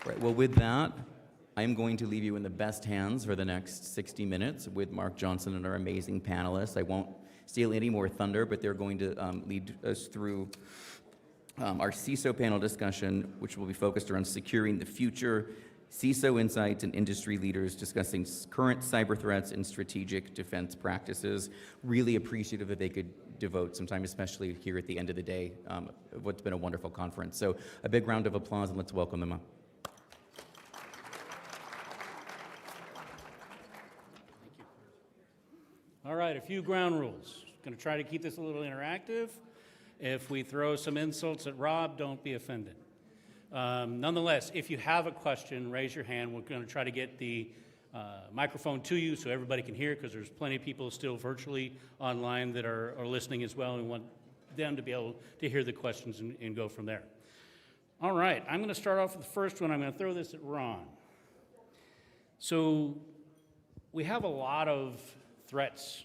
Right, well, with that, I'm going to leave you in the best hands for the next 60 minutes with Marc Johnson and our amazing panelists. I won't steal any more thunder, but they're going to lead us through our CISO panel discussion, which will be focused around securing the future, CISO insights, and industry leaders discussing current cyber threats and strategic defense practices. Really appreciative that they could devote some time, especially here at the end of the day, of what's been a wonderful conference. So a big round of applause, and let's welcome them up. All right, a few ground rules. Going to try to keep this a little interactive. If we throw some insults at Rob, don't be offended. Nonetheless, if you have a question, raise your hand. We're going to try to get the microphone to you so everybody can hear, because there's plenty of people still virtually online that are listening as well, and we want them to be able to hear the questions and go from there. All right, I'm going to start off with the first one. I'm going to throw this at Ron. So we have a lot of threats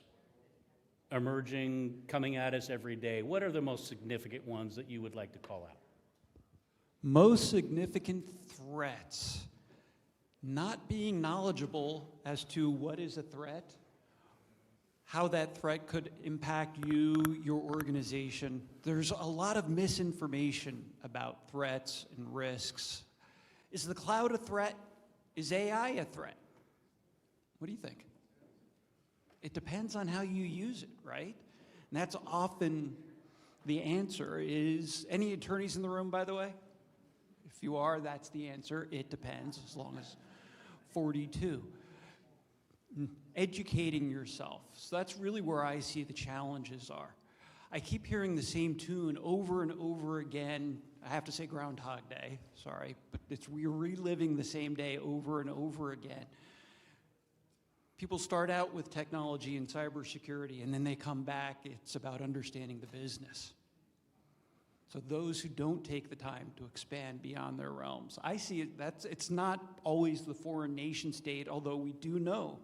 emerging, coming at us every day. What are the most significant ones that you would like to call out? Most significant threats. Not being knowledgeable as to what is a threat, how that threat could impact you, your organization. There's a lot of misinformation about threats and risks. Is the cloud a threat? Is AI a threat? What do you think? It depends on how you use it, right? And that's often the answer. Is any attorneys in the room, by the way? If you are, that's the answer. It depends, as long as 42. Educating yourself. So that's really where I see the challenges are. I keep hearing the same tune over and over again. I have to say Groundhog Day, sorry, but we're reliving the same day over and over again. People start out with technology and cybersecurity, and then they come back. It's about understanding the business. So those who don't take the time to expand beyond their realms, I see it's not always the foreign nation state, although we do know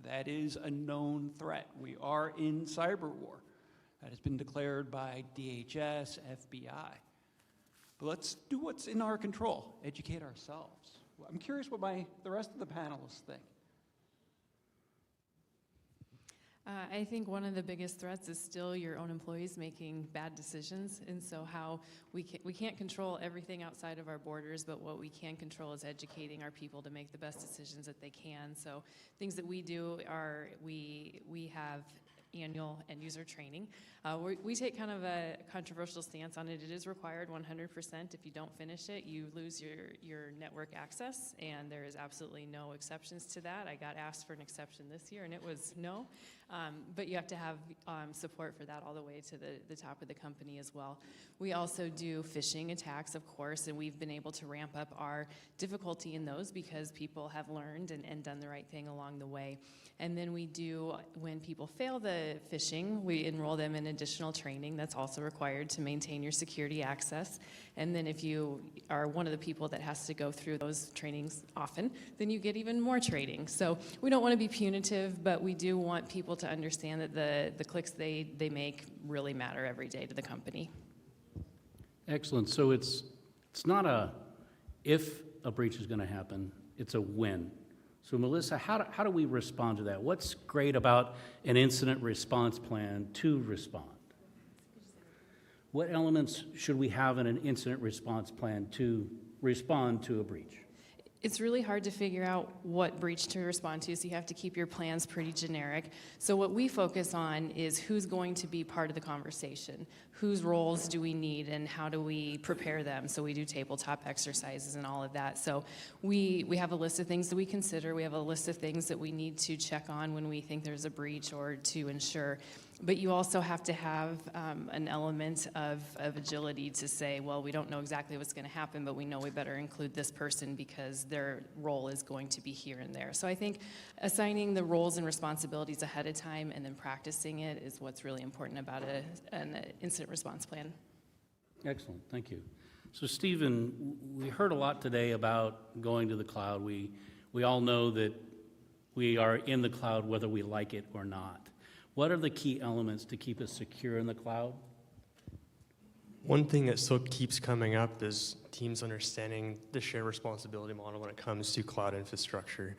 that is a known threat. We are in cyber war. That has been declared by DHS, FBI. But let's do what's in our control, educate ourselves. I'm curious what the rest of the panelists think. I think one of the biggest threats is still your own employees making bad decisions, and so how we can't control everything outside of our borders, but what we can control is educating our people to make the best decisions that they can. So things that we do are we have annual end user training. We take kind of a controversial stance on it. It is required 100%. If you don't finish it, you lose your network access, and there is absolutely no exceptions to that. I got asked for an exception this year, and it was no. But you have to have support for that all the way to the top of the company as well. We also do phishing attacks, of course, and we've been able to ramp up our difficulty in those because people have learned and done the right thing along the way. And then we do, when people fail the phishing, we enroll them in additional training that's also required to maintain your security access. And then if you are one of the people that has to go through those trainings often, then you get even more training. So we don't want to be punitive, but we do want people to understand that the clicks they make really matter every day to the company. Excellent. So it's not a if a breach is going to happen, it's a when. So Melissa, how do we respond to that? What's great about an incident response plan to respond? What elements should we have in an incident response plan to respond to a breach? It's really hard to figure out what breach to respond to, so you have to keep your plans pretty generic. So what we focus on is who's going to be part of the conversation, whose roles do we need, and how do we prepare them. So we do tabletop exercises and all of that. So we have a list of things that we consider. We have a list of things that we need to check on when we think there's a breach or to ensure. But you also have to have an element of agility to say, well, we don't know exactly what's going to happen, but we know we better include this person because their role is going to be here and there. So I think assigning the roles and responsibilities ahead of time and then practicing it is what's really important about an incident response plan. Excellent, thank you. So Stephen, we heard a lot today about going to the cloud. We all know that we are in the cloud whether we like it or not. What are the key elements to keep us secure in the cloud? One thing that still keeps coming up is teams understanding the shared responsibility model when it comes to cloud infrastructure.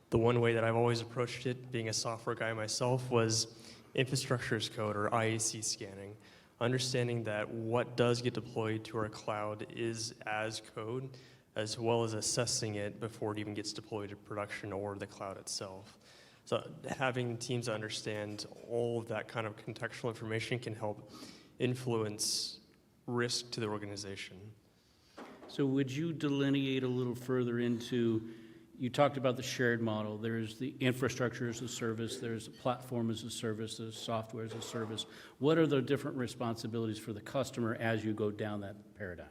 The one way that I've always approached it, being a software guy myself, was infrastructure as code, or IAC scanning. Understanding that what does get deployed to our cloud is as code, as well as assessing it before it even gets deployed to production or the cloud itself. So having teams understand all of that kind of contextual information can help influence risk to the organization. So would you delineate a little further into, you talked about the shared model. There's the infrastructure as a service, there's a platform as a service, there's software as a service. What are the different responsibilities for the customer as you go down that paradigm?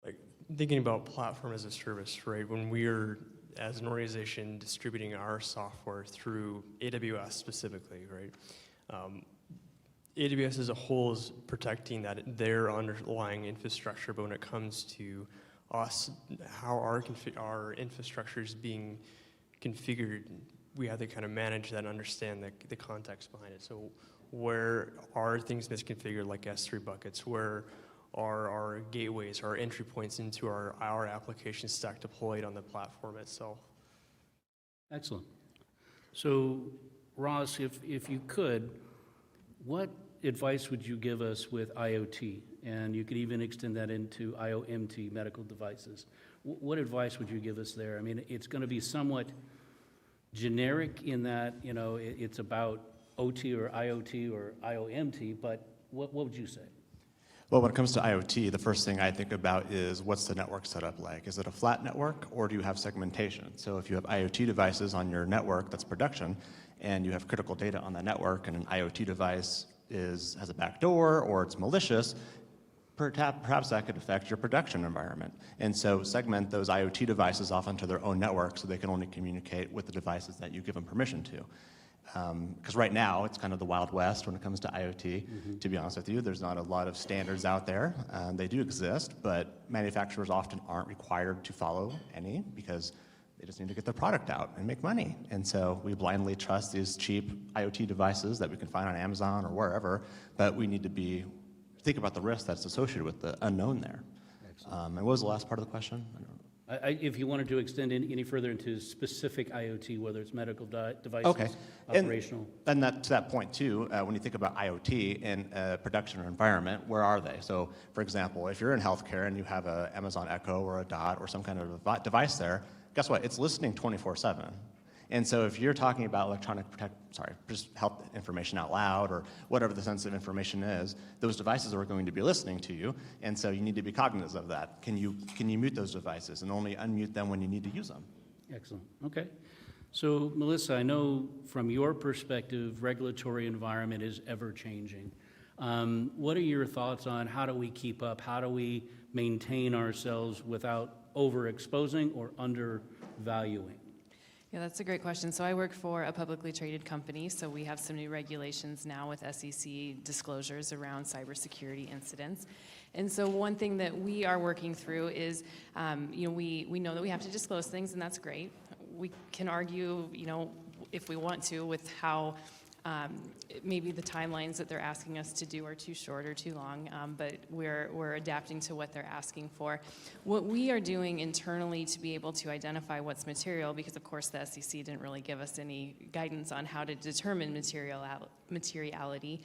Like thinking about platform as a service, right? When we're, as an organization, distributing our software through AWS specifically, right? AWS as a whole is protecting their underlying infrastructure, but when it comes to us, how our infrastructure is being configured, we have to kind of manage that and understand the context behind it. So where are things misconfigured, like S3 buckets? Where are our gateways, our entry points into our application stack deployed on the platform itself? Excellent. So Ross, if you could, what advice would you give us with IoT? And you could even extend that into IoMT, medical devices. What advice would you give us there? I mean, it's going to be somewhat generic in that, you know, it's about OT or IoT or IoMT, but what would you say? Well, when it comes to IoT, the first thing I think about is what's the network setup like? Is it a flat network, or do you have segmentation? So if you have IoT devices on your network that's production, and you have critical data on the network, and an IoT device has a backdoor or it's malicious, perhaps that could affect your production environment. And so segment those IoT devices off onto their own network so they can only communicate with the devices that you give them permission to. Because right now, it's kind of the Wild West when it comes to IoT, to be honest with you. There's not a lot of standards out there. They do exist, but manufacturers often aren't required to follow any because they just need to get their product out and make money. And so we blindly trust these cheap IoT devices that we can find on Amazon or wherever, but we need to think about the risk that's associated with the unknown there. And what was the last part of the question? If you wanted to extend any further into specific IoT, whether it's medical devices, Okay. operational. And to that point too, when you think about IoT in a production environment, where are they? So for example, if you're in healthcare and you have an Amazon Echo or a Dot or some kind of a device there, guess what? It's listening 24/7. And so if you're talking about just health information out loud or whatever the sensitive information is, those devices are going to be listening to you. And so you need to be cognizant of that. Can you mute those devices and only unmute them when you need to use them? Excellent. Okay. So Melissa, I know from your perspective, regulatory environment is ever changing. What are your thoughts on how do we keep up? How do we maintain ourselves without overexposing or undervaluing? Yeah, that's a great question. So I work for a publicly traded company, so we have some new regulations now with SEC disclosures around cybersecurity incidents. And so one thing that we are working through is, we know that we have to disclose things, and that's great. We can argue, if we want to, with how maybe the timelines that they're asking us to do are too short or too long, but we're adapting to what they're asking for. What we are doing internally to be able to identify what's material, because of course the SEC didn't really give us any guidance on how to determine materiality,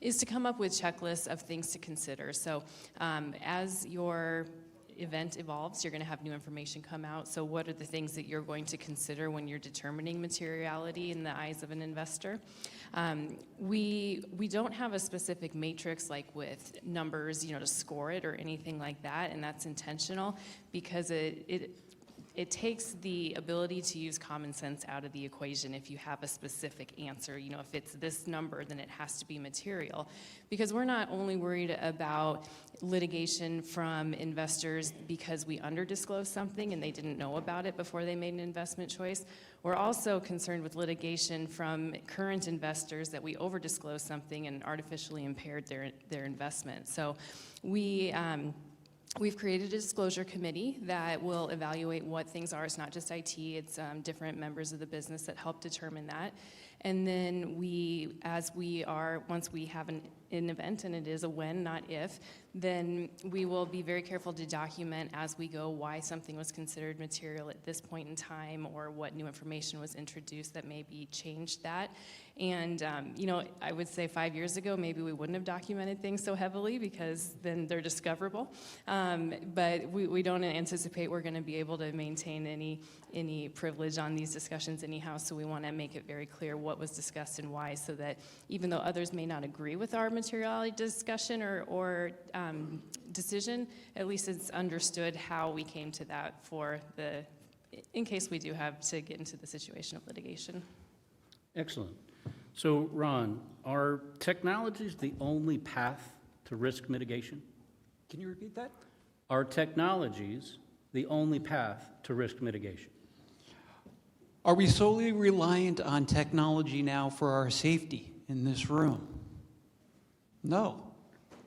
is to come up with checklists of things to consider. So as your event evolves, you're going to have new information come out. So what are the things that you're going to consider when you're determining materiality in the eyes of an investor? We don't have a specific matrix like with numbers, to score it or anything like that, and that's intentional because it takes the ability to use common sense out of the equation if you have a specific answer. If it's this number, then it has to be material. Because we're not only worried about litigation from investors because we underdisclosed something and they didn't know about it before they made an investment choice. We're also concerned with litigation from current investors that we overdisclosed something and artificially impaired their investment. So we've created a disclosure committee that will evaluate what things are. It's not just IT, it's different members of the business that help determine that. And then once we have an event, and it is a when, not if, then we will be very careful to document as we go why something was considered material at this point in time, or what new information was introduced that maybe changed that. And, I would say 5 years ago, maybe we wouldn't have documented things so heavily because then they're discoverable. But we don't anticipate we're going to be able to maintain any privilege on these discussions anyhow, so we want to make it very clear what was discussed and why, so that even though others may not agree with our materiality discussion or decision, at least it's understood how we came to that in case we do have to get into the situation of litigation. Excellent. So, Ron, are technologies the only path to risk mitigation? Can you repeat that? Are technologies the only path to risk mitigation? Are we solely reliant on technology now for our safety in this room? No.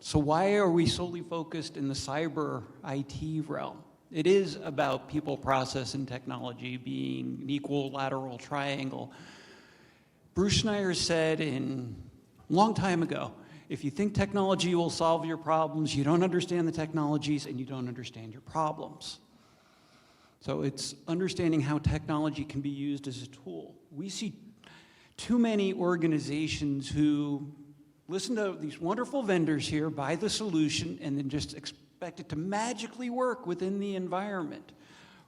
So why are we solely focused in the cyber IT realm? It is about people, process, and technology being an equilateral triangle. Bruce Schneier said a long time ago, if you think technology will solve your problems, you don't understand the technologies and you don't understand your problems. So it's understanding how technology can be used as a tool. We see too many organizations who listen to these wonderful vendors here, buy the solution, and then just expect it to magically work within the environment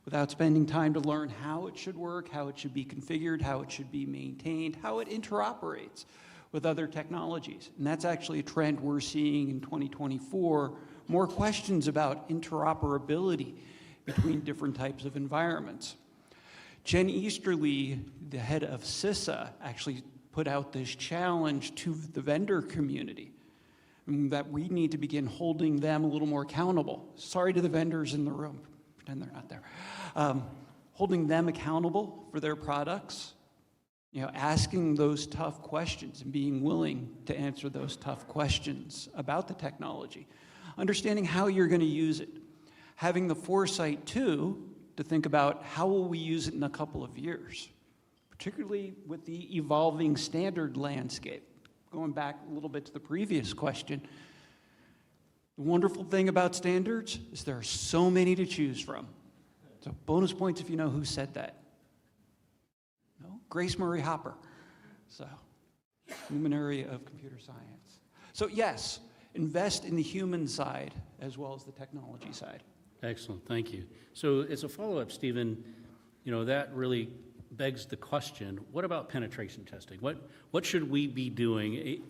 without spending time to learn how it should work, how it should be configured, how it should be maintained, how it interoperates with other technologies. And that's actually a trend we're seeing in 2024, more questions about interoperability between different types of environments. Jen Easterly, the head of CISO, actually put out this challenge to the vendor community that we need to begin holding them a little more accountable. Sorry to the vendors in the room, pretend they're not there. Holding them accountable for their products, asking those tough questions and being willing to answer those tough questions about the technology, understanding how you're going to use it, having the foresight too to think about how will we use it in a couple of years, particularly with the evolving standard landscape. Going back a little bit to the previous question, the wonderful thing about standards is there are so many to choose from. So bonus points if you know who said that. No? Grace Murray Hopper. So, luminary of computer science. So yes, invest in the human side as well as the technology side. Excellent, thank you. So as a follow-up, Stephen, that really begs the question, what about penetration testing? What should we be doing?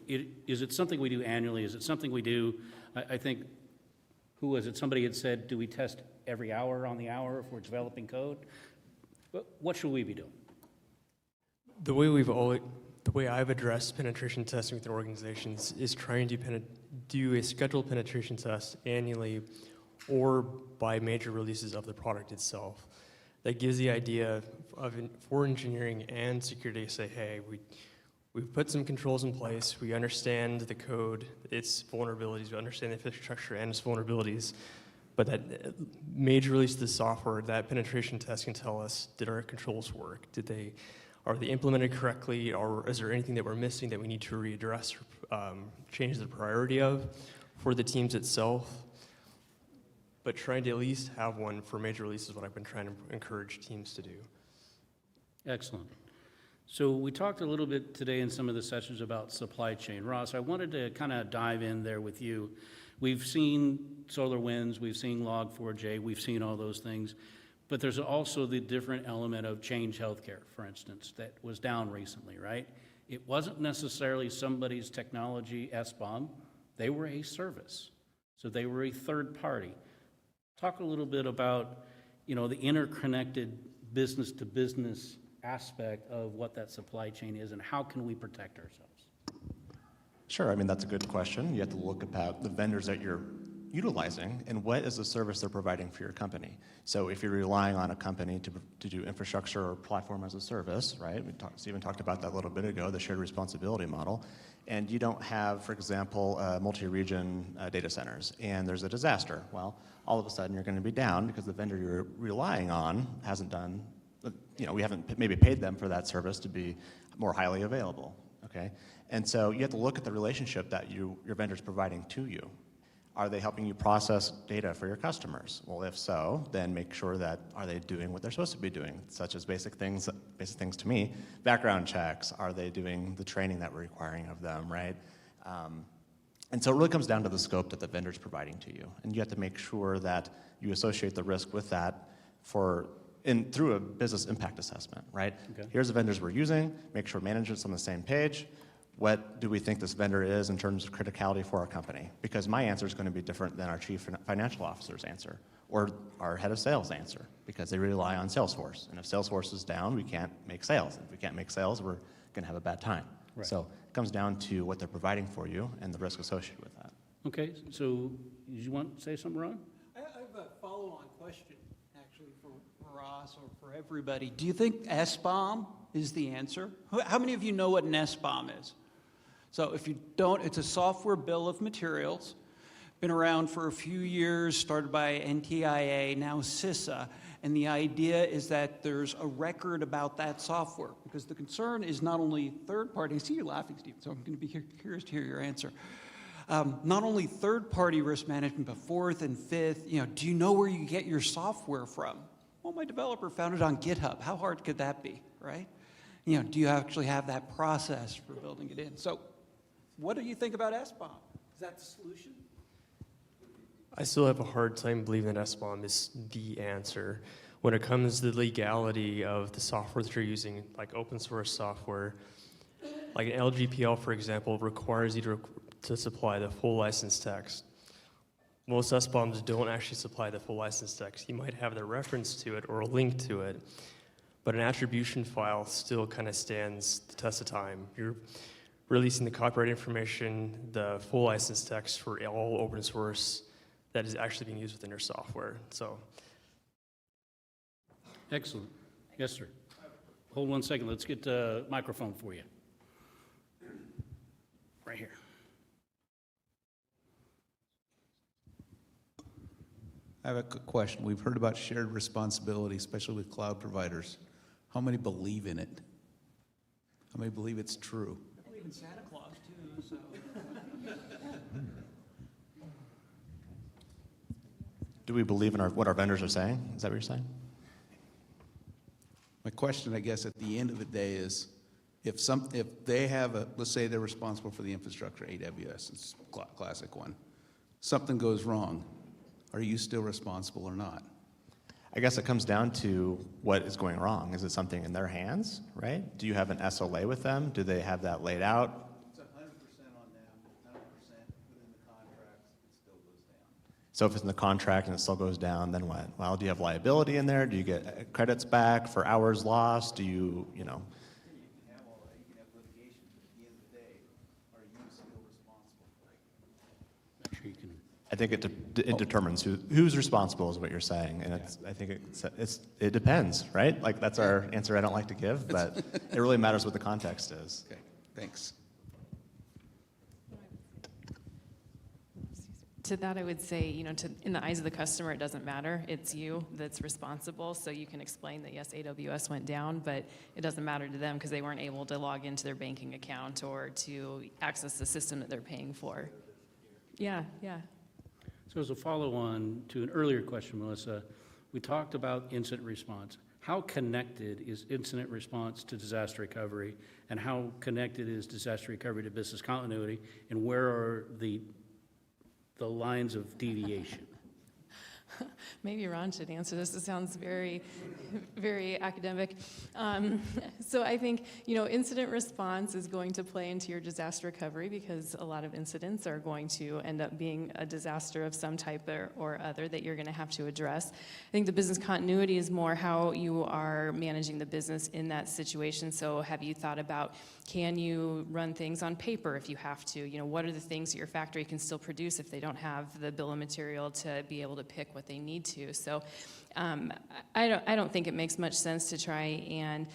Is it something we do annually? Is it something we do, I think, who was it? Somebody had said, do we test every hour on the hour if we're developing code? What should we be doing? The way I've addressed penetration testing within organizations is trying to do a scheduled penetration test annually or by major releases of the product itself. That gives the idea for engineering and security to say, hey, we've put some controls in place, we understand the code, its vulnerabilities, we understand the infrastructure and its vulnerabilities, but that major release of the software, that penetration test can tell us, did our controls work? Are they implemented correctly, or is there anything that we're missing that we need to readdress or change the priority of for the teams itself? But trying to at least have one for major releases is what I've been trying to encourage teams to do. Excellent. So we talked a little bit today in some of the sessions about supply chain. Ross, I wanted to kind of dive in there with you. We've seen SolarWinds, we've seen Log4j, we've seen all those things, but there's also the different element of Change Healthcare, for instance, that was down recently, right? It wasn't necessarily somebody's technology SBOM, they were a service. So they were a third party. Talk a little bit about, the interconnected business-to-business aspect of what that supply chain is and how can we protect ourselves? Sure, that's a good question. You have to look about the vendors that you're utilizing and what is the service they're providing for your company. So if you're relying on a company to do infrastructure or platform as a service, right? Stephen talked about that a little bit ago, the shared responsibility model. And you don't have, for example, multi-region data centers, and there's a disaster. Well, all of a sudden you're going to be down because the vendor you're relying on hasn't done we haven't maybe paid them for that service to be more highly available, okay? And so you have to look at the relationship that your vendor's providing to you. Are they helping you process data for your customers? Well, if so, then make sure that are they doing what they're supposed to be doing, such as basic things to me, background checks. Are they doing the training that we're requiring of them, right? And so it really comes down to the scope that the vendor's providing to you. And you have to make sure that you associate the risk with that through a business impact assessment, right? Okay. Here's the vendors we're using, make sure management's on the same page. What do we think this vendor is in terms of criticality for our company? Because my answer is going to be different than our chief financial officer's answer or our head of sales answer, because they rely on Salesforce. And if Salesforce is down, we can't make sales. And if we can't make sales, we're going to have a bad time. Right. So it comes down to what they're providing for you and the risk associated with that. Okay, so you want to say something, Ron? I have a follow-on question, actually, for Ross or for everybody. Do you think SBOM is the answer? How many of you know what an SBOM is? So if you don't, it's a software bill of materials, been around for a few years, started by NTIA, now CISA, and the idea is that there's a record about that software, because the concern is not only third-party, I see you laughing, Steve, so I'm going to be curious to hear your answer. Not only third-party risk management, but fourth and fifth, do you know where you get your software from? Well, my developer found it on GitHub. How hard could that be, right? Do you actually have that process for building it in? So what do you think about SBOM? Is that the solution? I still have a hard time believing that SBOM is the answer. When it comes to the legality of the software that you're using, like open source software, like an LGPL, for example, requires you to supply the full license text. Most SBOMs don't actually supply the full license text. You might have the reference to it or a link to it, but an attribution file still kind of stands the test of time. You're releasing the copyright information, the full license text for all open source that is actually being used within your software. So, Excellent. Yes, sir. Hold 1 second. Let's get the microphone for you. Right here. I have a question. We've heard about shared responsibility, especially with cloud providers. How many believe in it? How many believe it's true? I believe in Santa Claus, too, so. Do we believe in what our vendors are saying? Is that what you're saying? My question, I guess, at the end of the day is, if they have let's say they're responsible for the infrastructure, AWS, it's a classic one. Something goes wrong. Are you still responsible or not? I guess it comes down to what is going wrong. Is it something in their hands, right? Do you have an SLA with them? Do they have that laid out? It's 100% on them, 100% within the contracts, it still goes down. So if it's in the contract and it still goes down, then what? Well, do you have liability in there? Do you get credits back for hours lost? Do you, You can have all that, you can have litigation, but at the end of the day, are you still responsible for it? Make sure you can. I think it determines who's responsible is what you're saying, and I think it depends, right? Like that's our answer I don't like to give, but it really matters what the context is. Okay, thanks. To that, I would say, in the eyes of the customer, it doesn't matter. It's you that's responsible. So you can explain that, yes, AWS went down, but it doesn't matter to them because they weren't able to log into their banking account or to access the system that they're paying for. Yeah. So as a follow-on to an earlier question, Melissa, we talked about incident response. How connected is incident response to disaster recovery, and how connected is disaster recovery to business continuity, and where are the lines of deviation? Maybe Ron should answer this. It sounds very, very academic. So I think, incident response is going to play into your disaster recovery because a lot of incidents are going to end up being a disaster of some type or other that you're going to have to address. I think the business continuity is more how you are managing the business in that situation. So have you thought about, can you run things on paper if you have to? What are the things that your factory can still produce if they don't have the bill of material to be able to pick what they need to? So I don't think it makes much sense to try and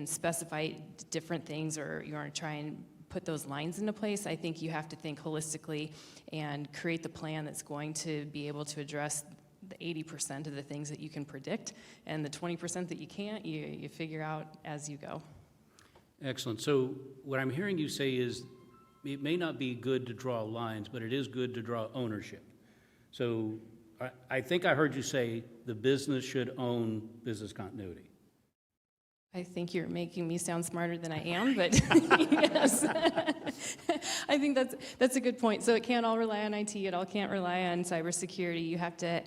specify different things or try and put those lines into place. I think you have to think holistically and create the plan that's going to be able to address the 80% of the things that you can predict, and the 20% that you can't, you figure out as you go. Excellent. So what I'm hearing you say is it may not be good to draw lines, but it is good to draw ownership. So I think I heard you say the business should own business continuity. I think you're making me sound smarter than I am, but yes. I think that's a good point. So it can't all rely on IT, it all can't rely on cybersecurity. You have to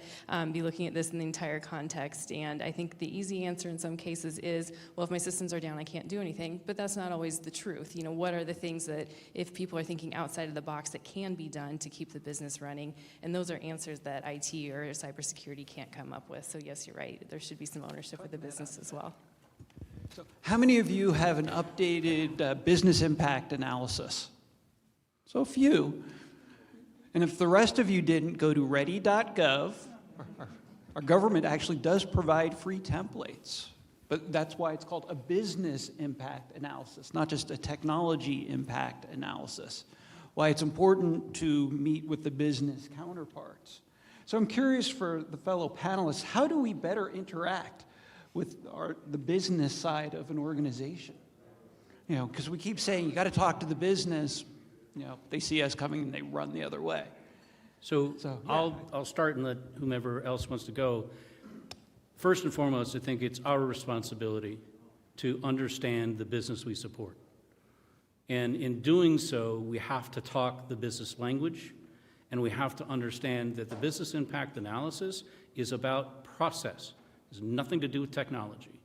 be looking at this in the entire context. And I think the easy answer in some cases is, well, if my systems are down, I can't do anything. But that's not always the truth. You know, what are the things that, if people are thinking outside of the box, that can be done to keep the business running? And those are answers that IT or cybersecurity can't come up with. So yes, you're right. There should be some ownership of the business as well. So how many of you have an updated business impact analysis? So a few. And if the rest of you didn't, go to ready.gov. Our government actually does provide free templates, but that's why it's called a business impact analysis, not just a technology impact analysis. Why it's important to meet with the business counterparts. So I'm curious for the fellow panelists, how do we better interact with the business side of an organization? You know, because we keep saying you got to talk to the business. You know, they see us coming and they run the other way. So yeah. I'll start and let whomever else wants to go. First and foremost, I think it's our responsibility to understand the business we support. And in doing so, we have to talk the business language, and we have to understand that the business impact analysis is about process. It has nothing to do with technology.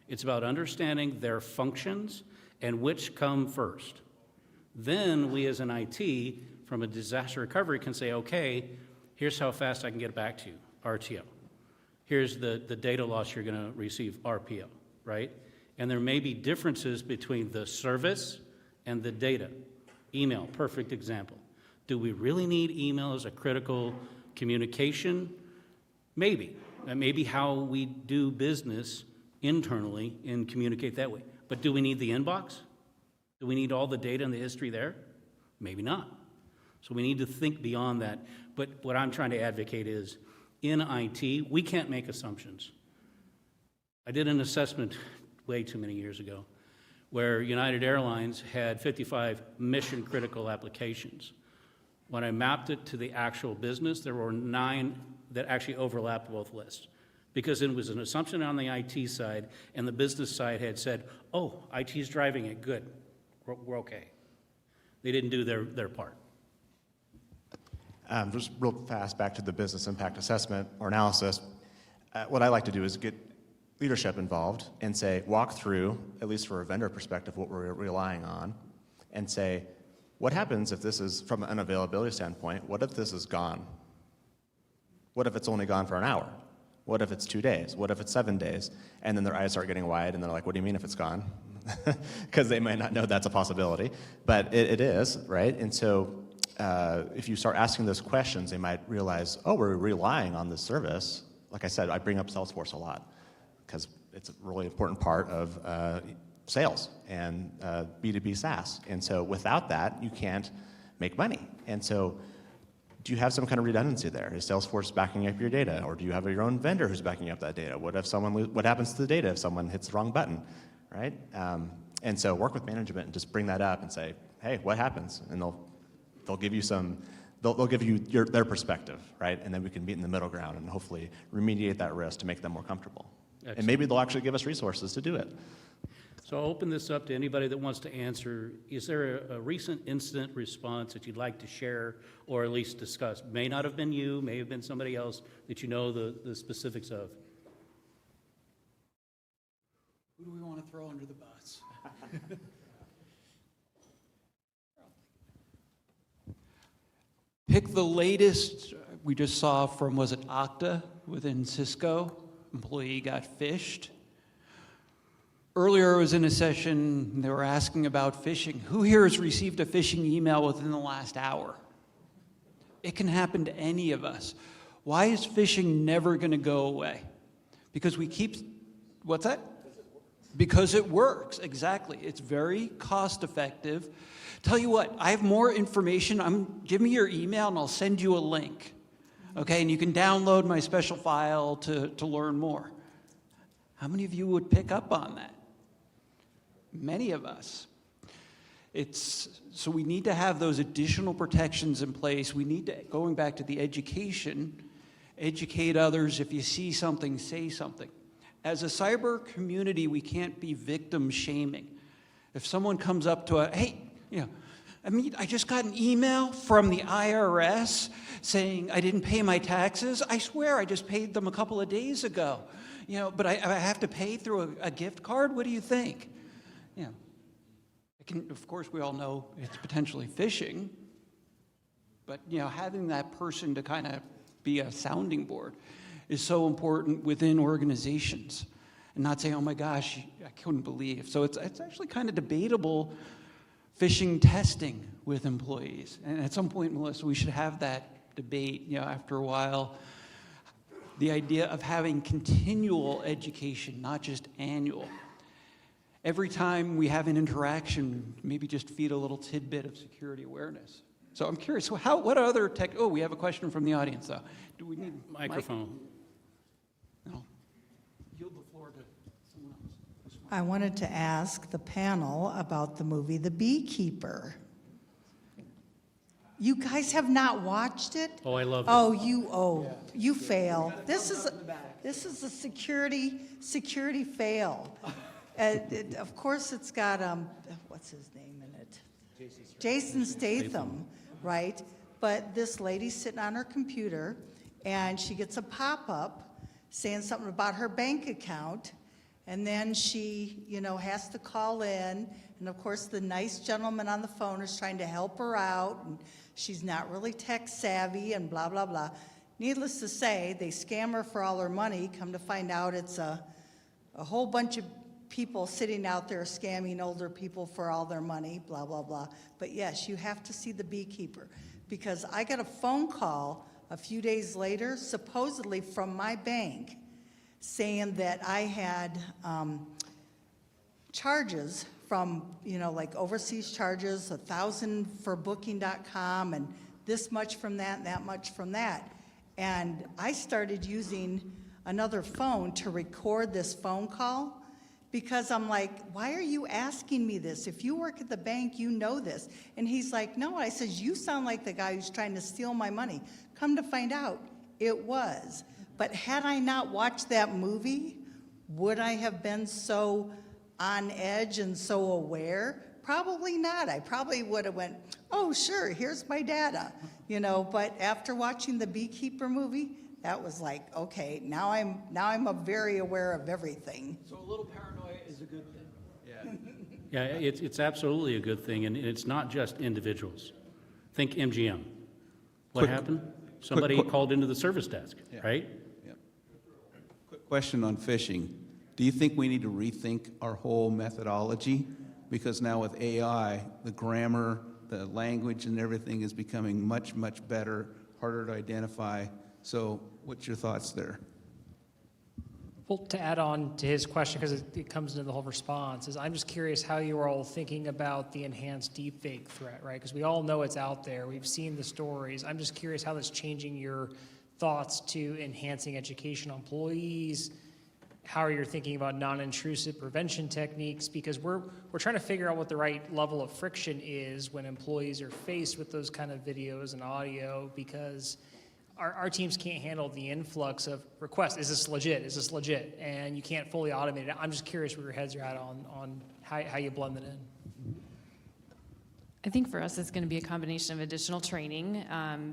It's about understanding their functions and which come first. Then we as an IT, from a disaster recovery, can say, okay, here's how fast I can get back to you, RTO. Here's the data loss you're going to receive, RPO, right? And there may be differences between the service and the data. Email, perfect example. Do we really need email as a critical communication? Maybe. That may be how we do business internally and communicate that way. But do we need the inbox? Do we need all the data and the history there? Maybe not. So we need to think beyond that. But what I'm trying to advocate is, in IT, we can't make assumptions. I did an assessment way too many years ago where United Airlines had 55 mission-critical applications. When I mapped it to the actual business, there were 9 that actually overlapped both lists, because it was an assumption on the IT side, and the business side had said, oh, IT's driving it, good, we're okay. They didn't do their part. Just real fast, back to the business impact assessment or analysis. What I like to do is get leadership involved and say, walk through, at least for a vendor perspective, what we're relying on, and say, what happens if this is, from an unavailability standpoint, what if this is gone? What if it's only gone for an hour? What if it's 2 days? What if it's 7 days? And then their eyes start getting wide, and they're like, what do you mean if it's gone? Because they might not know that's a possibility, but it is, right? And so if you start asking those questions, they might realize, oh, we're relying on this service. Like I said, I bring up Salesforce a lot because it's a really important part of sales and B2B SaaS. And so without that, you can't make money. And so do you have some kind of redundancy there? Is Salesforce backing up your data, or do you have your own vendor who's backing up that data? What happens to the data if someone hits the wrong button, right? And so work with management and just bring that up and say, hey, what happens? And they'll give you they'll give you their perspective, right? And then we can meet in the middle ground and hopefully remediate that risk to make them more comfortable. Excellent. And maybe they'll actually give us resources to do it. So I'll open this up to anybody that wants to answer. Is there a recent incident response that you'd like to share or at least discuss? May not have been you, may have been somebody else that you know the specifics of. Who do we want to throw under the bus? Pick the latest we just saw from, was it Okta within Cisco? Employee got phished. Earlier I was in a session, they were asking about phishing. Who here has received a phishing email within the last hour? It can happen to any of us. Why is phishing never going to go away? Because we keep, what's that? Because it works, exactly. It's very cost effective. Tell you what, I have more information. Give me your email and I'll send you a link. Okay, and you can download my special file to learn more. How many of you would pick up on that? Many of us. So we need to have those additional protections in place. We need to, going back to the education, educate others. If you see something, say something. As a cyber community, we can't be victim shaming. If someone comes up to hey, I just got an email from the IRS saying I didn't pay my taxes. I swear I just paid them a couple of days ago. But I have to pay through a gift card? What do you think? Of course, we all know it's potentially phishing, but having that person to kind of be a sounding board is so important within organizations, and not say, "Oh my gosh, I couldn't believe." So it's actually kind of debatable phishing testing with employees, and at some point, Melissa, we should have that debate. After a while, the idea of having continual education, not just annual. Every time we have an interaction, maybe just feed a little tidbit of security awareness. So I'm curious, what other tech? Oh, we have a question from the audience, though. Do we need Microphone. No. Yield the floor to someone else. I wanted to ask the panel about the movie The Beekeeper. You guys have not watched it? Oh, I love it. You fail. This is a security fail. Of course, it's got what's his name in it? Jason Statham, right? But this lady's sitting on her computer, and she gets a pop-up saying something about her bank account, and then she, has to call in, and of course, the nice gentleman on the phone is trying to help her out, and she's not really tech savvy, and blah blah blah. Needless to say, they scam her for all her money. Come to find out, it's a whole bunch of people sitting out there scamming older people for all their money, blah, blah, blah. But yes, you have to see The Beekeeper, because I got a phone call a few days later, supposedly from my bank, saying that I had charges from, like overseas charges, 1,000 for booking.com, and this much from that and that much from that. And I started using another phone to record this phone call, because I'm like, why are you asking me this? If you work at the bank, you know this. And he's like, no. I says, you sound like the guy who's trying to steal my money. Come to find out, it was. But had I not watched that movie, would I have been so on edge and so aware? Probably not. I probably would have went, oh, sure, here's my data. But after watching the Beekeeper movie, that was like, okay, now I'm very aware of everything. So a little paranoia is a good thing. Yeah, it's absolutely a good thing, and it's not just individuals. Think MGM. What happened? Somebody called into the service desk, right? Yeah. Quick question on phishing. Do you think we need to rethink our whole methodology? Because now with AI, the grammar, the language and everything is becoming much, much better, harder to identify. So what's your thoughts there? Well, to add on to his question, because it comes into the whole response, is I'm just curious how you are all thinking about the enhanced deepfake threat, right? Because we all know it's out there. We've seen the stories. I'm just curious how that's changing your thoughts to enhancing education on employees, how you're thinking about non-intrusive prevention techniques, because we're trying to figure out what the right level of friction is when employees are faced with those kind of videos and audio, because our teams can't handle the influx of requests. Is this legit? Is this legit? And you can't fully automate it. I'm just curious where your heads are at on how you blend it in. I think for us, it's going to be a combination of additional training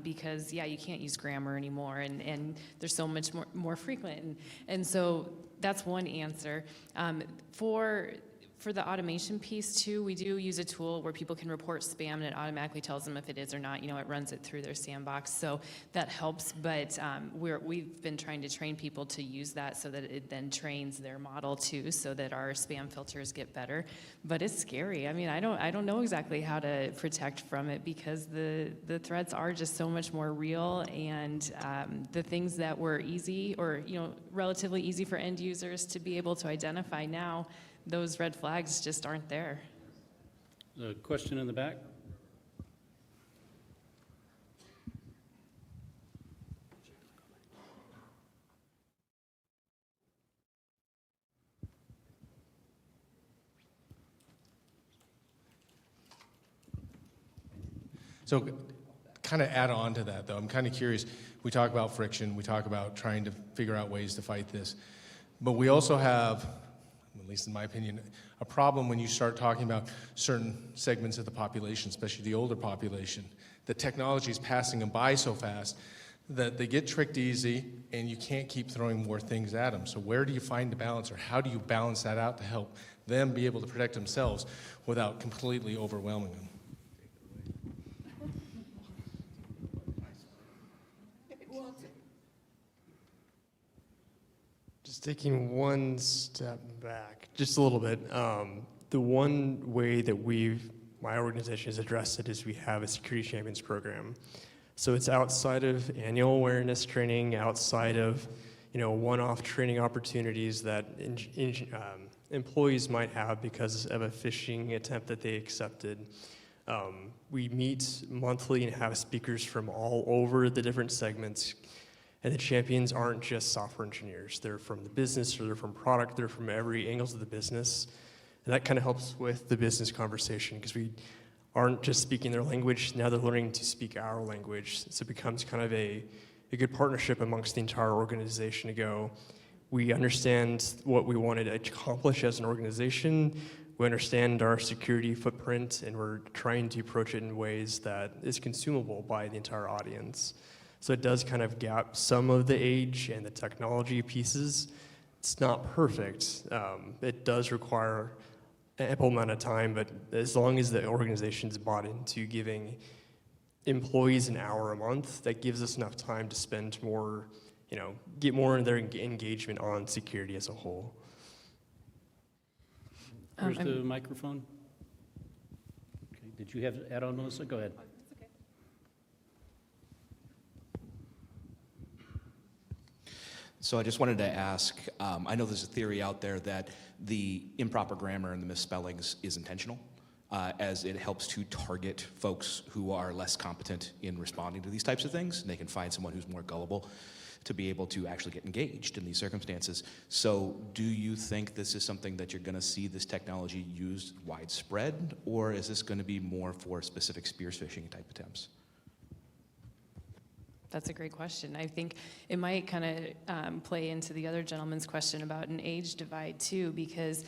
because, you can't use grammar anymore, and there's so much more frequent. And so that's one answer. For the automation piece, too, we do use a tool where people can report spam, and it automatically tells them if it is or not. It runs it through their sandbox, so that helps. But we've been trying to train people to use that so that it then trains their model, too, so that our spam filters get better. But it's scary. I mean, I don't know exactly how to protect from it, because the threats are just so much more real, and the things that were easy or relatively easy for end users to be able to identify now, those red flags just aren't there. The question in the back? So kind of add on to that, though, I'm kind of curious. We talk about friction. We talk about trying to figure out ways to fight this. But we also have, at least in my opinion, a problem when you start talking about certain segments of the population, especially the older population. The technology is passing them by so fast that they get tricked easy, and you can't keep throwing more things at them. So where do you find the balance, or how do you balance that out to help them be able to protect themselves without completely overwhelming them? Just taking one step back, just a little bit. The one way that my organization has addressed it is we have a security champions program. So it's outside of annual awareness training, outside of one-off training opportunities that employees might have because of a phishing attempt that they accepted. We meet monthly and have speakers from all over the different segments. And the champions aren't just software engineers. They're from the business, or they're from product, they're from every angles of the business. And that kind of helps with the business conversation because we aren't just speaking their language, now they're learning to speak our language. So it becomes kind of a good partnership amongst the entire organization to go, we understand what we wanted to accomplish as an organization, we understand our security footprint, and we're trying to approach it in ways that is consumable by the entire audience. So it does kind of gap some of the age and the technology pieces. It's not perfect. It does require an ample amount of time, but as long as the organization's bought into giving employees an hour a month, that gives us enough time to spend more, get more in their engagement on security as a whole. Where's the microphone? Okay. Did you have to add on, Melissa? Go ahead. So I just wanted to ask, I know there's a theory out there that the improper grammar and the misspellings is intentional, as it helps to target folks who are less competent in responding to these types of things, and they can find someone who's more gullible to be able to actually get engaged in these circumstances. So do you think this is something that you're gonna see this technology used widespread, or is this gonna be more for specific spear phishing type attempts? That's a great question. I think it might kind of play into the other gentleman's question about an age divide too, because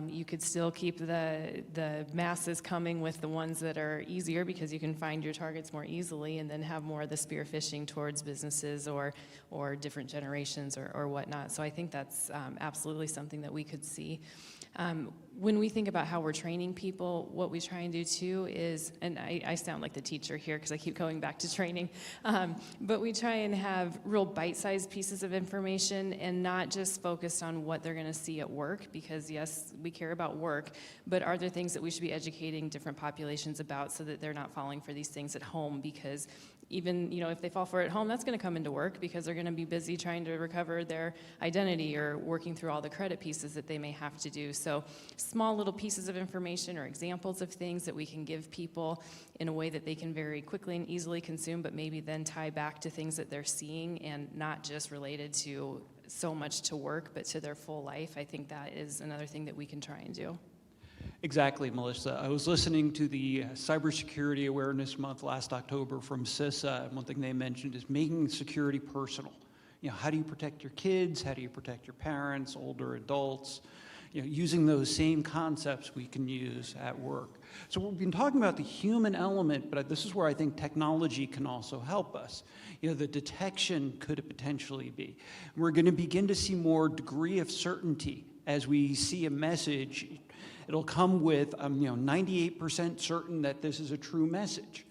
you could still keep the masses coming with the ones that are easier because you can find your targets more easily, and then have more of the spear phishing towards businesses or different generations or whatnot. So I think that's absolutely something that we could see. When we think about how we're training people, what we try and do too is, and I sound like the teacher here because I keep going back to training, but we try and have real bite-sized pieces of information and not just focused on what they're going to see at work, because yes, we care about work, but are there things that we should be educating different populations about so that they're not falling for these things at home? Because even if they fall for it at home, that's going to come into work because they're going to be busy trying to recover their identity or working through all the credit pieces that they may have to do. So small little pieces of information or examples of things that we can give people in a way that they can very quickly and easily consume, but maybe then tie back to things that they're seeing and not just related to so much to work, but to their full life. I think that is another thing that we can try and do. Exactly, Melissa. I was listening to the Cybersecurity Awareness Month last October from CISO, and one thing they mentioned is making security personal. How do you protect your kids? How do you protect your parents, older adults? Using those same concepts we can use at work. So we've been talking about the human element, but this is where I think technology can also help us. The detection could potentially be. We're going to begin to see more degree of certainty as we see a message. It'll come with 98% certain that this is a true message.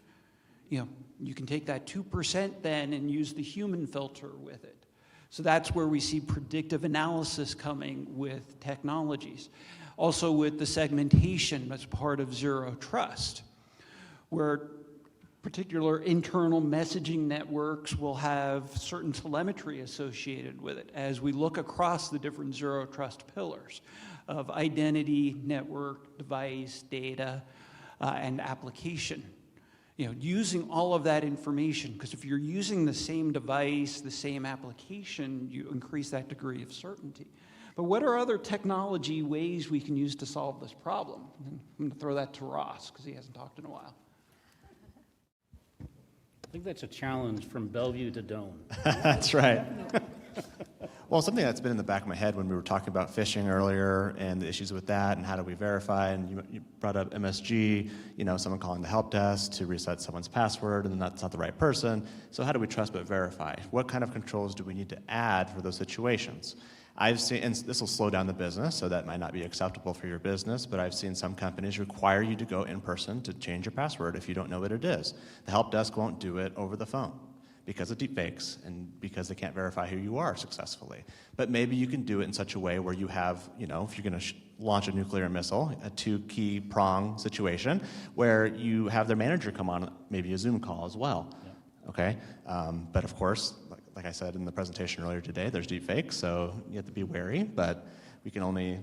You can take that 2% then and use the human filter with it. So that's where we see predictive analysis coming with technologies. Also with the segmentation as part of Zero Trust, where particular internal messaging networks will have certain telemetry associated with it as we look across the different Zero Trust pillars of identity, network, device, data, and application. Using all of that information, because if you're using the same device, the same application, you increase that degree of certainty. But what are other technology ways we can use to solve this problem? I'm going to throw that to Ross, because he hasn't talked in a while. I think that's a challenge from Bellevue to Doane. That's right. Well, something that's been in the back of my head when we were talking about phishing earlier and the issues with that and how do we verify, and you brought up MSG, someone calling the help desk to reset someone's password and then that's not the right person. So how do we trust but verify? What kind of controls do we need to add for those situations? I've seen, and this will slow down the business, so that might not be acceptable for your business, but I've seen some companies require you to go in person to change your password if you don't know what it is. The help desk won't do it over the phone because of deepfakes and because they can't verify who you are successfully. But maybe you can do it in such a way where you have, if you're going to launch a nuclear missile, a two-key prong situation where you have their manager come on maybe a Zoom call as well. Yeah. Okay? But of course, like I said in the presentation earlier today, there's deepfakes, so you have to be wary, but we can only,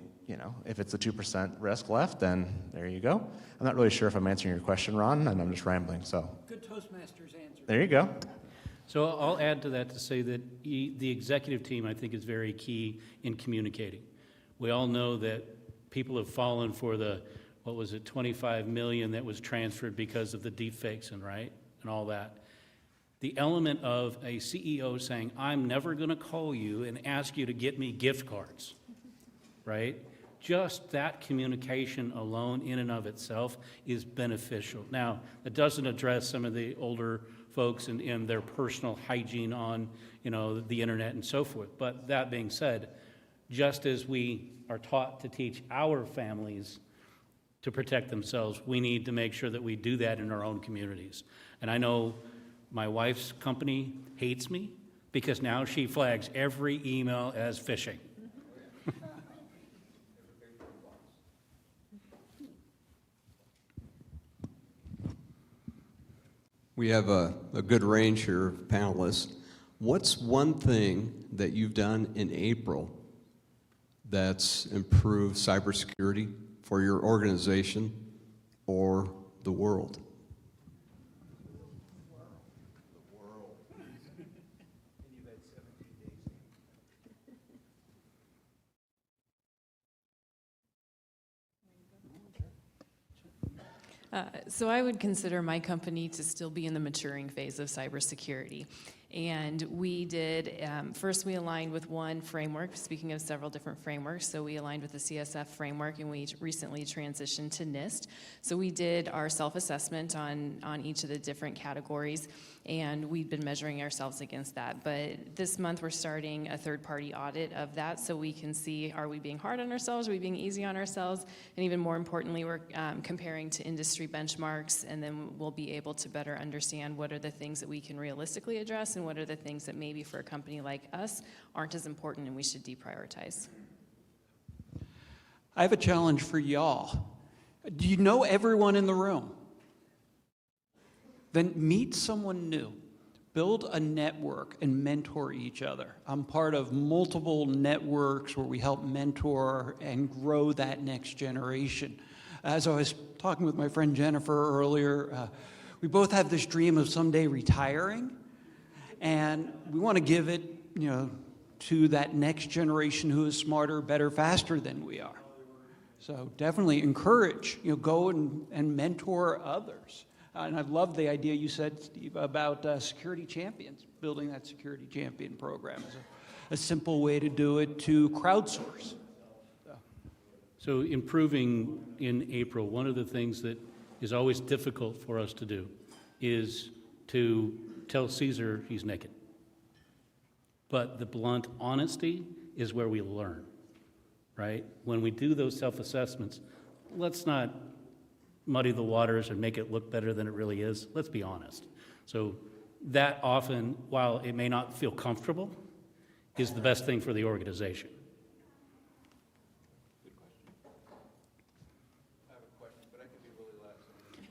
if it's a 2% risk left, then there you go. I'm not really sure if I'm answering your question, Ron, and I'm just rambling, so. Good Toastmasters answer. There you go. So I'll add to that to say that the executive team, I think, is very key in communicating. We all know that people have fallen for the, 25 million that was transferred because of the deepfakes and all that. The element of a CEO saying, I'm never going to call you and ask you to get me gift cards, right? Just that communication alone in and of itself is beneficial. Now, it doesn't address some of the older folks and their personal hygiene on, the internet and so forth. But that being said, just as we are taught to teach our families to protect themselves, we need to make sure that we do that in our own communities. And I know my wife's company hates me because now she flags every email as phishing. We have a good range here of panelists. What's one thing that you've done in April that's improved cybersecurity for your organization or the world? So I would consider my company to still be in the maturing phase of cybersecurity. And we did, first we aligned with one framework, speaking of several different frameworks. So we aligned with the CSF framework and we recently transitioned to NIST. So we did our self-assessment on each of the different categories and we've been measuring ourselves against that. But this month we're starting a third-party audit of that so we can see, are we being hard on ourselves, are we being easy on ourselves? And even more importantly, we're comparing to industry benchmarks and then we'll be able to better understand what are the things that we can realistically address and what are the things that maybe for a company like us aren't as important and we should deprioritize. I have a challenge for y'all. Do you know everyone in the room? Then meet someone new. Build a network and mentor each other. I'm part of multiple networks where we help mentor and grow that next generation. As I was talking with my friend Jennifer earlier, we both have this dream of someday retiring. And we want to give it, to that next generation who is smarter, better, faster than we are. So definitely encourage, go and mentor others. And I love the idea you said, Steve, about security champions, building that security champion program is a simple way to do it, to crowdsource. So improving in April, one of the things that is always difficult for us to do is to tell Caesar he's naked. But the blunt honesty is where we learn, right? When we do those self-assessments, let's not muddy the waters and make it look better than it really is. Let's be honest. So that often, while it may not feel comfortable, is the best thing for the organization. I have a question, but I can be really loud.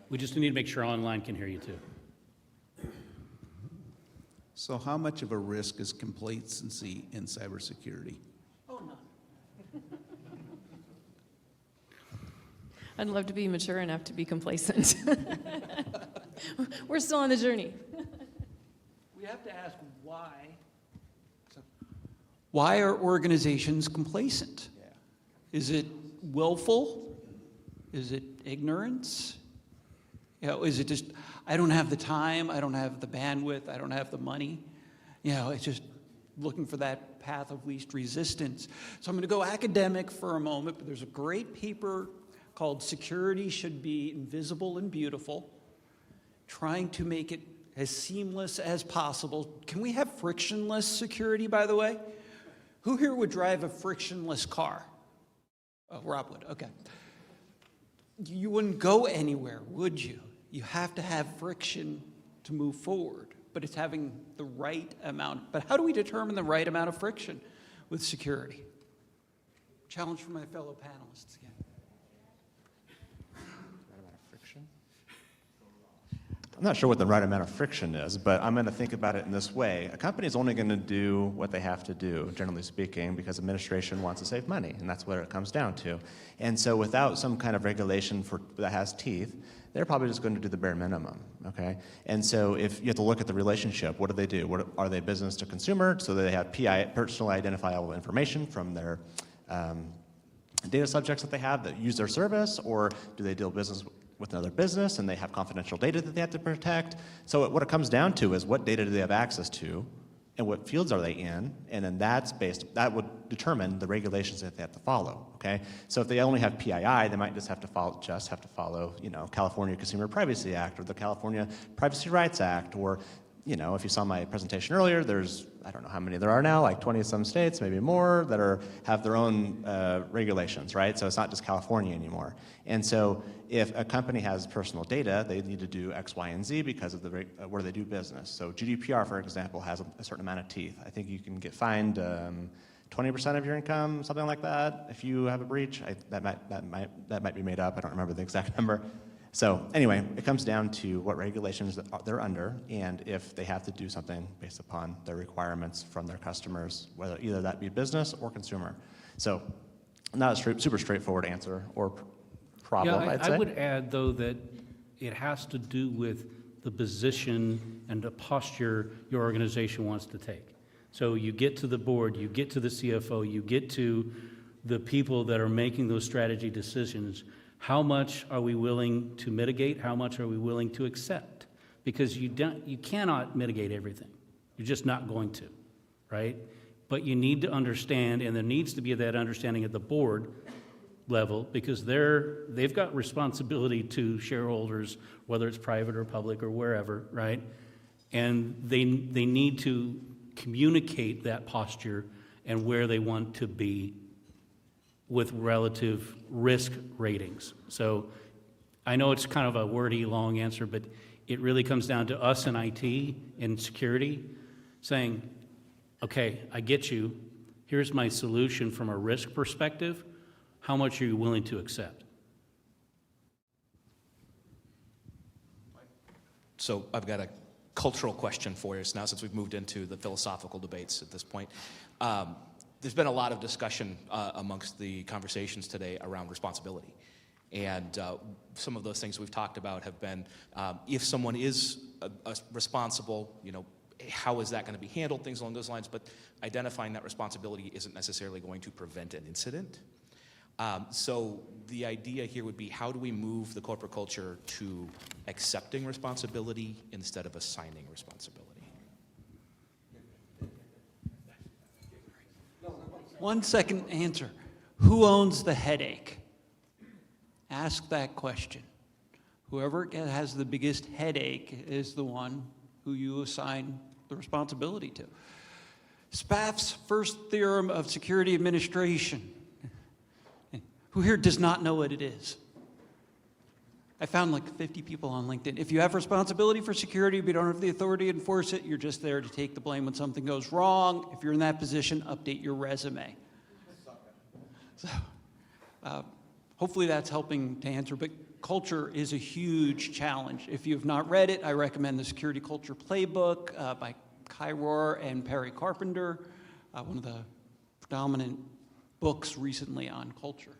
We just need to make sure online can hear you too. So how much of a risk is complacency in cybersecurity? Oh, none. I'd love to be mature enough to be complacent. We're still on the journey. We have to ask why. Why are organizations complacent? Yeah. Is it willful? Is it ignorance? Is it just, I don't have the time, I don't have the bandwidth, I don't have the money. You know, it's just looking for that path of least resistance. So I'm going to go academic for a moment, but there's a great paper called Security Should Be Invisible and Beautiful, trying to make it as seamless as possible. Can we have frictionless security, by the way? Who here would drive a frictionless car? Oh, Rob would, okay. You wouldn't go anywhere, would you? You have to have friction to move forward, but it's having the right amount. But how do we determine the right amount of friction with security? Challenge for my fellow panelists again. I'm not sure what the right amount of friction is, but I'm going to think about it in this way. A company is only going to do what they have to do, generally speaking, because administration wants to save money, and that's what it comes down to. And so without some kind of regulation that has teeth, they're probably just going to do the bare minimum, okay? And so if you have to look at the relationship, what do? Are they business to consumer, so they have personally identifiable information from their data subjects that they have that use their service, or do they deal business with another business and they have confidential data that they have to protect? So what it comes down to is what data do they have access to and what fields are they in, and then that would determine the regulations that they have to follow, okay? So if they only have PII, they might just have to follow, you know, California Consumer Privacy Act or the California Privacy Rights Act, or, you know, if you saw my presentation earlier, there's, I don't know how many there are now, like 20-some states, maybe more, that have their own regulations, right? So it's not just California anymore. And so if a company has personal data, they need to do X, Y, and Z because of where they do business. So GDPR, for example, has a certain amount of teeth. I think you can get fined 20% of your income, something like that, if you have a breach. That might be made up. I don't remember the exact number. So anyway, it comes down to what regulations they're under and if they have to do something based upon their requirements from their customers, whether either that be business or consumer. So not a super straightforward answer or problem, I'd say. I would add, though, that it has to do with the position and the posture your organization wants to take. So you get to the board, you get to the CFO, you get to the people that are making those strategy decisions. How much are we willing to mitigate? How much are we willing to accept? Because you cannot mitigate everything. You're just not going to, right? But you need to understand, and there needs to be that understanding at the board level, because they've got responsibility to shareholders, whether it's private or public or wherever, right? And they need to communicate that posture and where they want to be with relative risk ratings. So I know it's kind of a wordy, long answer, but it really comes down to us in IT and security saying, okay, I get you. Here's my solution from a risk perspective. How much are you willing to accept? So I've got a cultural question for you now, since we've moved into the philosophical debates at this point. There's been a lot of discussion amongst the conversations today around responsibility. And some of those things we've talked about have been, if someone is responsible, you know, how is that going to be handled, things along those lines, but identifying that responsibility isn't necessarily going to prevent an incident. So the idea here would be, how do we move the corporate culture to accepting responsibility instead of assigning responsibility? 1 second answer. Who owns the headache? Ask that question. Whoever has the biggest headache is the one who you assign the responsibility to. Spaff's first theorem of security administration. Who here does not know what it is? I found like 50 people on LinkedIn. If you have responsibility for security, but you don't have the authority to enforce it, you're just there to take the blame when something goes wrong. If you're in that position, update your resume. So, hopefully that's helping to answer, but culture is a huge challenge. If you have not read it, I recommend the Security Culture Playbook by Kai Rohr and Perry Carpenter, one of the predominant books recently on culture.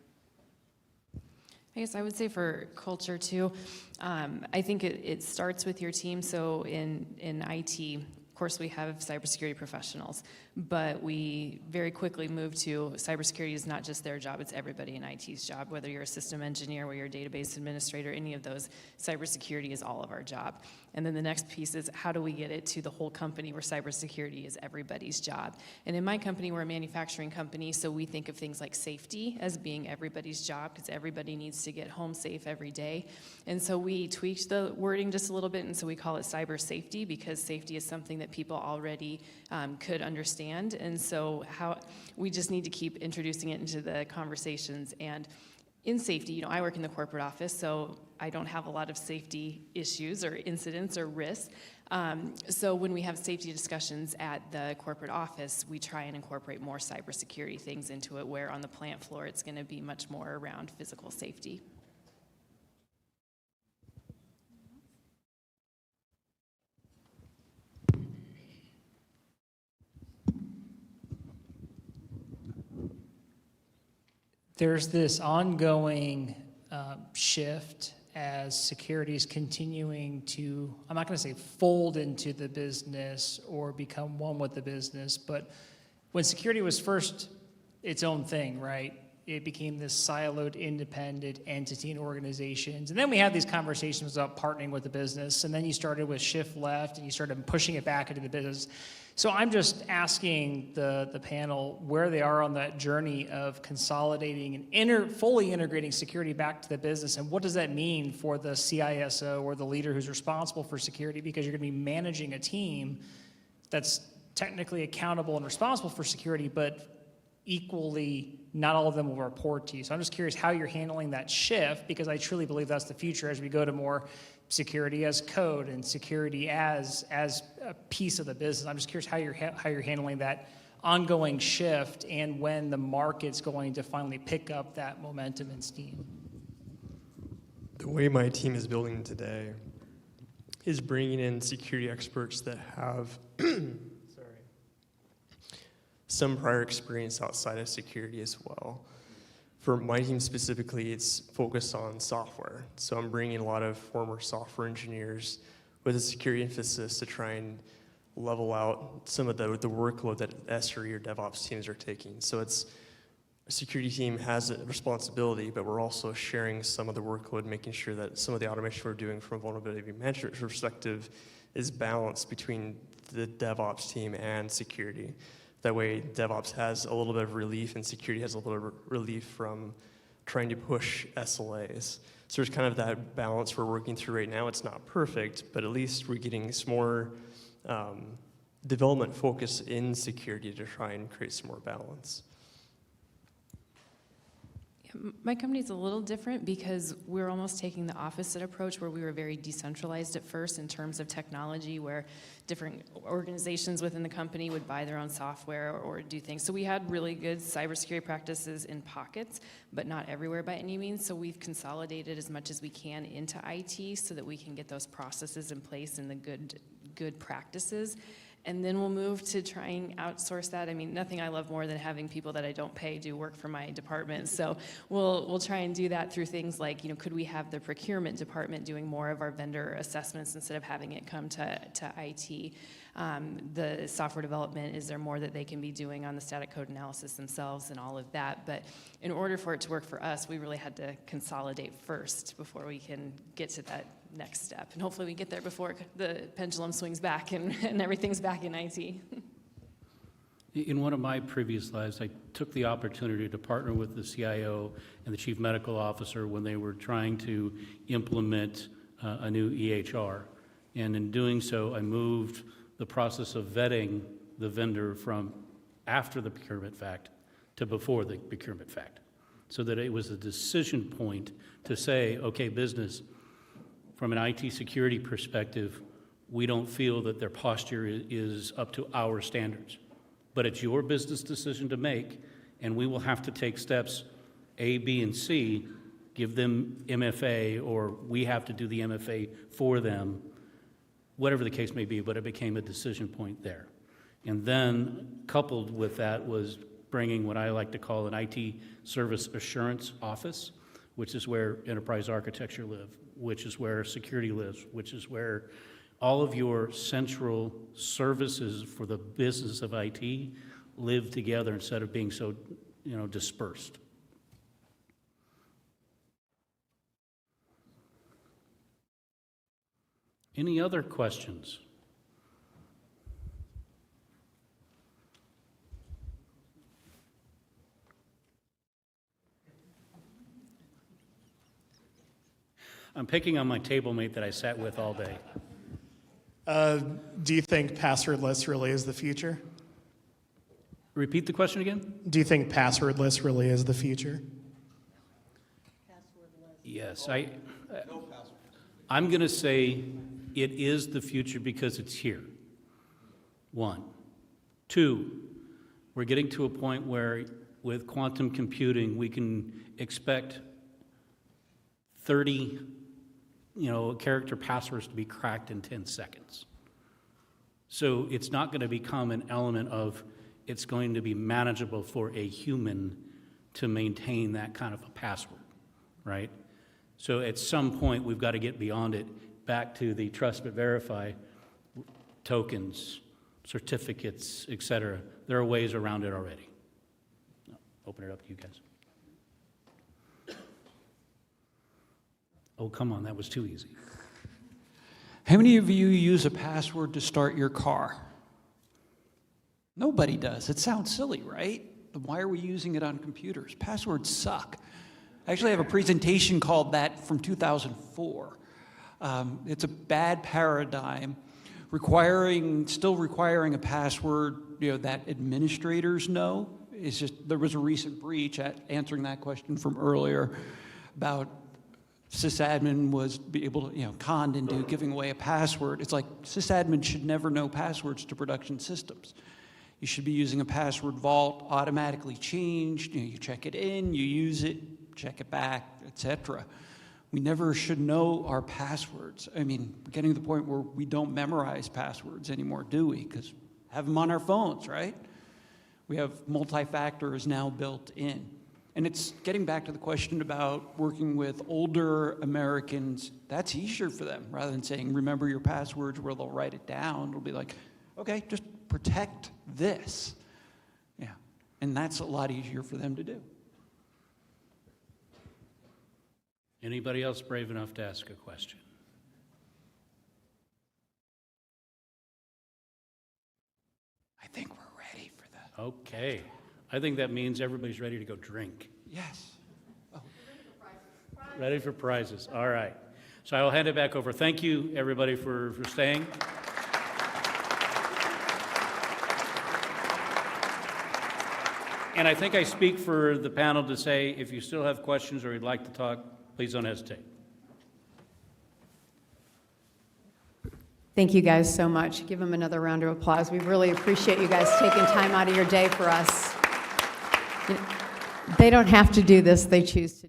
I guess I would say for culture too, I think it starts with your team. So in IT, of course, we have cybersecurity professionals, but we very quickly moved to cybersecurity is not just their job, it's everybody in IT's job, whether you're a system engineer, whether you're a database administrator, any of those, cybersecurity is all of our job. And then the next piece is how do we get it to the whole company where cybersecurity is everybody's job? And in my company, we're a manufacturing company, so we think of things like safety as being everybody's job because everybody needs to get home safe every day. And so we tweaked the wording just a little bit, and so we call it cyber safety because safety is something that people already could understand. And so we just need to keep introducing it into the conversations. And in safety, I work in the corporate office, so I don't have a lot of safety issues or incidents or risks. So when we have safety discussions at the corporate office, we try and incorporate more cybersecurity things into it, where on the plant floor, it's going to be much more around physical safety. There's this ongoing shift as security is continuing to, I'm not going to say fold into the business or become one with the business, but when security was first its own thing, right? It became this siloed, independent entity and organizations. And then we had these conversations about partnering with the business, and then you started with shift left, and you started pushing it back into the business. So I'm just asking the panel where they are on that journey of consolidating and fully integrating security back to the business, and what does that mean for the CISO or the leader who's responsible for security, because you're going to be managing a team that's technically accountable and responsible for security, but equally not all of them will report to you. So I'm just curious how you're handling that shift, because I truly believe that's the future as we go to more security as code and security as a piece of the business. I'm just curious how you're handling that ongoing shift and when the market's going to finally pick up that momentum and steam. The way my team is building today is bringing in security experts that have some prior experience outside of security as well. For my team specifically, it's focused on software. So I'm bringing a lot of former software engineers with a security emphasis to try and level out some of the workload that SRE or DevOps teams are taking. So it's a security team has a responsibility, but we're also sharing some of the workload, making sure that some of the automation we're doing from a vulnerability management perspective is balanced between the DevOps team and security. That way, DevOps has a little bit of relief and security has a little bit of relief from trying to push SLAs. So there's kind of that balance we're working through right now. It's not perfect, but at least we're getting some more development focus in security to try and create some more balance. My company is a little different because we're almost taking the opposite approach, where we were very decentralized at first in terms of technology, where different organizations within the company would buy their own software or do things. So we had really good cybersecurity practices in pockets, but not everywhere by any means. So we've consolidated as much as we can into IT so that we can get those processes in place and the good practices. And then we'll move to trying outsource that. I mean, nothing I love more than having people that I don't pay do work for my department. So we'll try and do that through things like, could we have the procurement department doing more of our vendor assessments instead of having it come to IT? The software development, is there more that they can be doing on the static code analysis themselves and all of that? But in order for it to work for us, we really had to consolidate first before we can get to that next step. And hopefully we get there before the pendulum swings back and everything's back in IT. In one of my previous lives, I took the opportunity to partner with the CIO and the chief medical officer when they were trying to implement a new EHR. And in doing so, I moved the process of vetting the vendor from after the procurement fact to before the procurement fact, so that it was a decision point to say, okay, business, from an IT security perspective, we don't feel that their posture is up to our standards. But it's your business decision to make, and we will have to take steps A, B, and C, give them MFA, or we have to do the MFA for them, whatever the case may be, but it became a decision point there. And then coupled with that was bringing what I like to call an IT service assurance office, which is where enterprise architecture lives, which is where security lives, which is where all of your central services for the business of IT live together instead of being so, dispersed. Any other questions? I'm picking on my table mate that I sat with all day. Do you think passwordless really is the future? Repeat the question again? Do you think passwordless really is the future? Yes, I'm going to say it is the future because it's here. 1. 2, we're getting to a point where with quantum computing, we can expect 30 character passwords to be cracked in 10 seconds. So it's not going to become an element of it's going to be manageable for a human to maintain that kind of a password, right? So at some point, we've got to get beyond it, back to the trust but verify tokens, certificates, et cetera. There are ways around it already. I'll open it up to you guys. Oh, come on, that was too easy. How many of you use a password to start your car? Nobody does. It sounds silly, right? Then why are we using it on computers? Passwords suck. I actually have a presentation called that from 2004. It's a bad paradigm, still requiring a password that administrators know. It's just, there was a recent breach at answering that question from earlier about sysadmin was able to, conned into giving away a password. It's like sysadmin should never know passwords to production systems. You should be using a password vault, automatically changed. You check it in, you use it, check it back, etc. We never should know our passwords. I mean, we're getting to the point where we don't memorize passwords anymore, do we? Because we have them on our phones, right? We have multi-factors now built in. And it's getting back to the question about working with older Americans. That's easier for them rather than saying, remember your passwords, where they'll write it down. It'll be like, okay, just protect this. Yeah, and that's a lot easier for them to do. Anybody else brave enough to ask a question? I think we're ready for that. Okay. I think that means everybody's ready to go drink. Yes. Oh. Ready for prizes. All right. So I will hand it back over. Thank you, everybody, for staying. And I think I speak for the panel to say, if you still have questions or you'd like to talk, please don't hesitate. Thank you guys so much. Give them another round of applause. We really appreciate you guys taking time out of your day for us. They don't have to do this, they choose to.